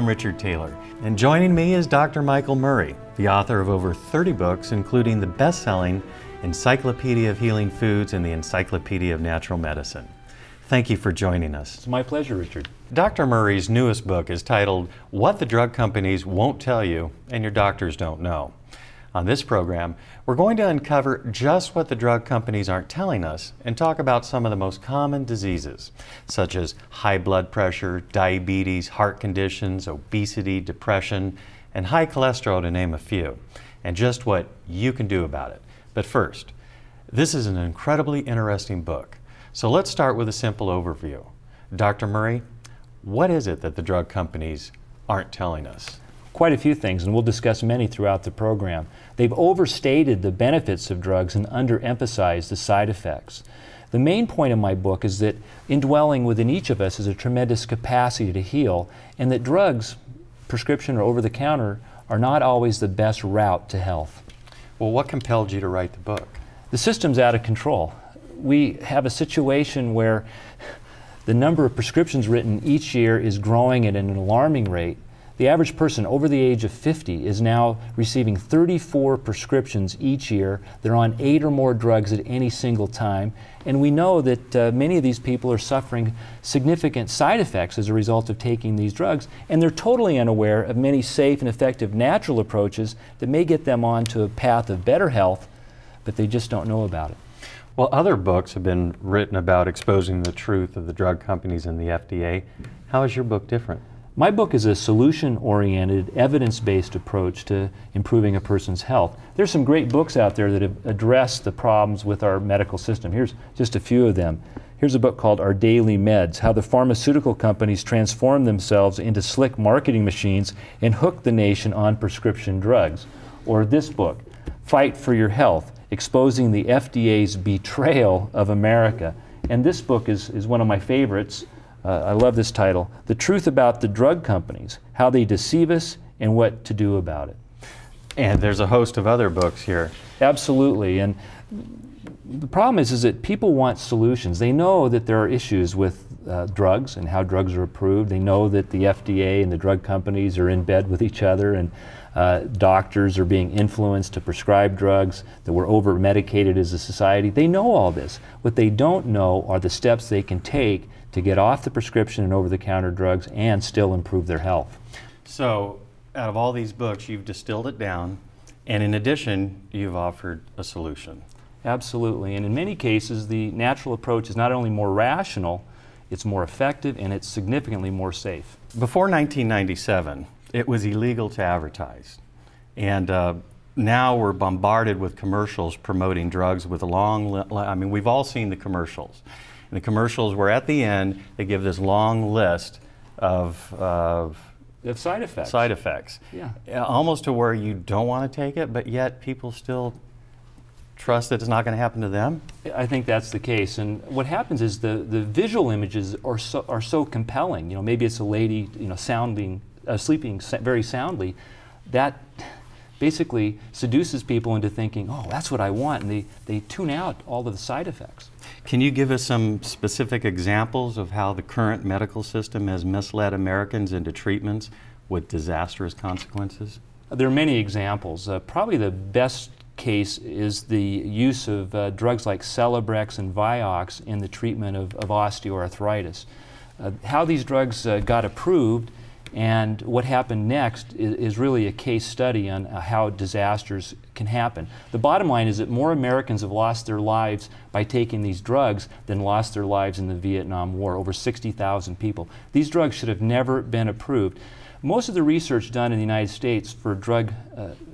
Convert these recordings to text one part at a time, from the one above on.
I'm Richard Taylor, and joining me is Dr. Michael Murray, the author of over 30 books, including the best-selling Encyclopedia of Healing Foods and the Encyclopedia of Natural Medicine. Thank you for joining us. It's my pleasure, Richard. Dr. Murray's newest book is titled, What the Drug Companies Won't Tell You and Your Doctors Don't Know. On this program, we're going to uncover just what the drug companies aren't telling us and talk about some of the most common diseases, such as high blood pressure, diabetes, heart conditions, obesity, depression, and high cholesterol, to name a few, and just what you can do about it. But first, this is an incredibly interesting book. So let's start with a simple overview. Dr. Murray, what is it that the drug companies aren't telling us? Quite a few things, and we'll discuss many throughout the program. They've overstated the benefits of drugs and underemphasized the side effects. The main point of my book is that indwelling within each of us is a tremendous capacity to heal, and that drugs, prescription or over-the-counter, are not always the best route to health. Well, what compelled you to write the book? The system's out of control. We have a situation where the number of prescriptions written each year is growing at an alarming rate. The average person over the age of 50 is now receiving 34 prescriptions each year. They're on 8 or more drugs at any single time. And we know that many of these people are suffering significant side effects as a result of taking these drugs. And they're totally unaware of many safe and effective natural approaches that may get them onto a path of better health, but they just don't know about it. Well, other books have been written about exposing the truth of the drug companies and the FDA. How is your book different? My book is a solution-oriented, evidence-based approach to improving a person's health. There's some great books out there that have addressed the problems with our medical system. Here's just a few of them. Here's a book called Our Daily Meds, How the Pharmaceutical Companies Transform Themselves into Slick Marketing Machines and Hook the Nation on Prescription Drugs. Or this book, Fight for Your Health, Exposing the FDA's Betrayal of America. And this book is one of my favorites. I love this title, The Truth About the Drug Companies, How They Deceive Us and What to Do About It. And there's a host of other books here. Absolutely. And the problem is that people want solutions. They know that there are issues with drugs and how drugs are approved. They know that the FDA and the drug companies are in bed with each other, and doctors are being influenced to prescribe drugs, that we're over-medicated as a society. They know all this. What they don't know are the steps they can take to get off the prescription and over-the-counter drugs and still improve their health. So, out of all these books, you've distilled it down, and in addition, you've offered a solution. Absolutely, and in many cases, the natural approach is not only more rational, it's more effective, and it's significantly more safe. Before 1997, it was illegal to advertise, and now we're bombarded with commercials promoting drugs with a long we've all seen the commercials. And the commercials where at the end they give this long list of side effects. Side effects. Yeah. Almost to where you don't want to take it, but yet people still trust that it's not going to happen to them? I think that's the case. And what happens is the visual images are so compelling. You know, maybe it's a lady, you know, sleeping very soundly. That basically seduces people into thinking, oh, that's what I want, and they tune out all of the side effects. Can you give us some specific examples of how the current medical system has misled Americans into treatments with disastrous consequences? There are many examples. Probably the best case is the use of drugs like Celebrex and Vioxx in the treatment of osteoarthritis. How these drugs got approved and what happened next is really a case study on how disasters can happen. The bottom line is that more Americans have lost their lives by taking these drugs than lost their lives in the Vietnam War, over 60,000 people. These drugs should have never been approved. Most of the research done in the United States for drug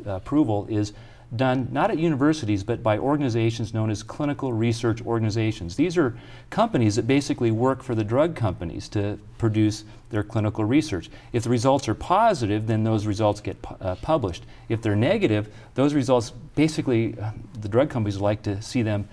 approval is done not at universities but by organizations known as clinical research organizations. These are companies that basically work for the drug companies to produce their clinical research. If the results are positive, then those results get published. If they're negative, those results basically, the drug companies like to see them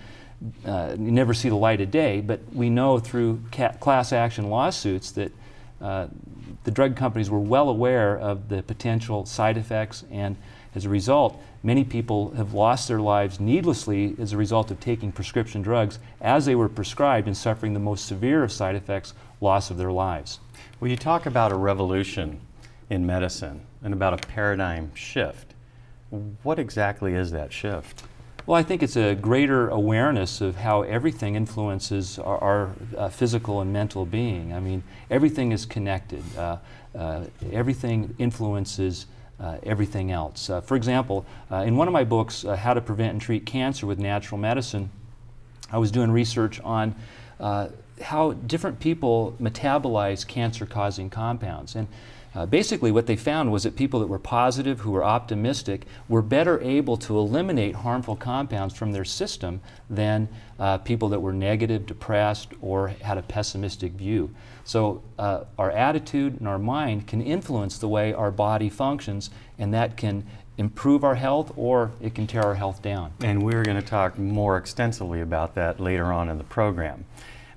never see the light of day, but we know through class action lawsuits that the drug companies were well aware of the potential side effects, and as a result, many people have lost their lives needlessly as a result of taking prescription drugs as they were prescribed and suffering the most severe of side effects, loss of their lives. Well, you talk about a revolution in medicine and about a paradigm shift. What exactly is that shift? Well, I think it's a greater awareness of how everything influences our physical and mental being. I mean, everything is connected. Everything influences everything else. For example, in one of my books, How to Prevent and Treat Cancer with Natural Medicine, I was doing research on how different people metabolize cancer-causing compounds. And basically what they found was that people that were positive, who were optimistic, were better able to eliminate harmful compounds from their system than people that were negative, depressed, or had a pessimistic view. So our attitude and our mind can influence the way our body functions, and that can improve our health or it can tear our health down. And we're going to talk more extensively about that later on in the program.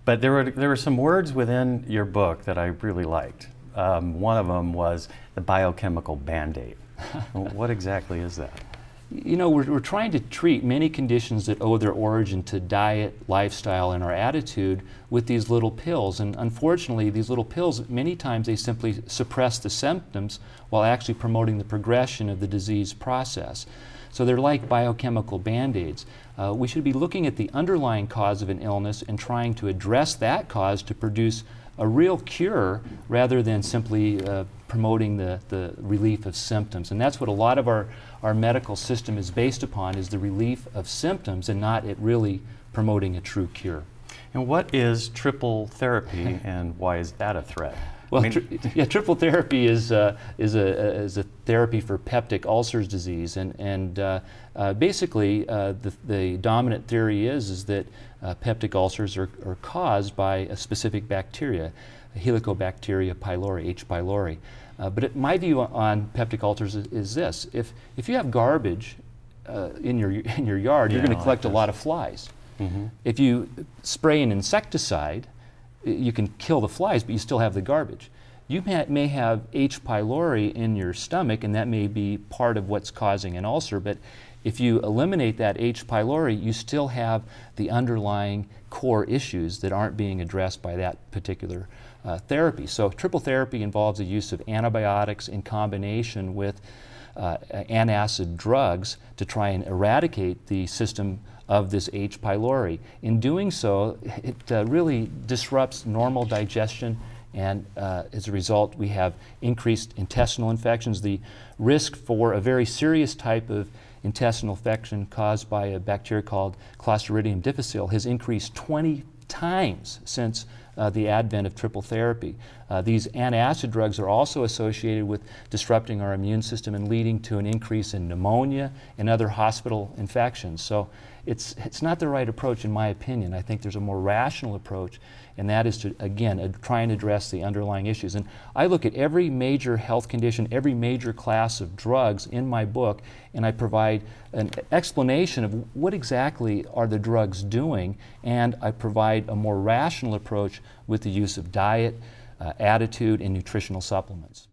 But there were some words within your book that I really liked. One of them was the biochemical Band-Aid. What exactly is that? You know, we're trying to treat many conditions that owe their origin to diet, lifestyle, and our attitude with these little pills. And unfortunately, these little pills, many times they simply suppress the symptoms while actually promoting the progression of the disease process. So they're like biochemical Band-Aids. We should be looking at the underlying cause of an illness and trying to address that cause to produce a real cure rather than simply promoting the relief of symptoms. And that's what a lot of our medical system is based upon, is the relief of symptoms and not it really promoting a true cure. And what is triple therapy and why is that a threat? Well, triple therapy is a therapy for peptic ulcers disease, and basically the dominant theory is that peptic ulcers are caused by a specific bacteria, Helicobacter pylori, H. pylori. But my view on peptic ulcers is this: if you have garbage in your yard, you're going to collect a lot of flies. Mm-hmm. If you spray an insecticide, you can kill the flies, but you still have the garbage. You may have H. pylori in your stomach, and that may be part of what's causing an ulcer, but if you eliminate that H. pylori, you still have the underlying core issues that aren't being addressed by that particular therapy. So triple therapy involves the use of antibiotics in combination with antacid drugs to try and eradicate the system of this H. pylori. In doing so, it really disrupts normal digestion, and as a result we have increased intestinal infections. The risk for a very serious type of intestinal infection caused by a bacteria called Clostridium difficile has increased 20 times since the advent of triple therapy. These antacid drugs are also associated with disrupting our immune system and leading to an increase in pneumonia and other hospital infections. So it's not the right approach, in my opinion. I think there's a more rational approach, and that is to, again, try and address the underlying issues. And I look at every major health condition, every major class of drugs in my book, and I provide an explanation of what exactly are the drugs doing, and I provide a more rational approach with the use of diet, attitude, and nutritional supplements.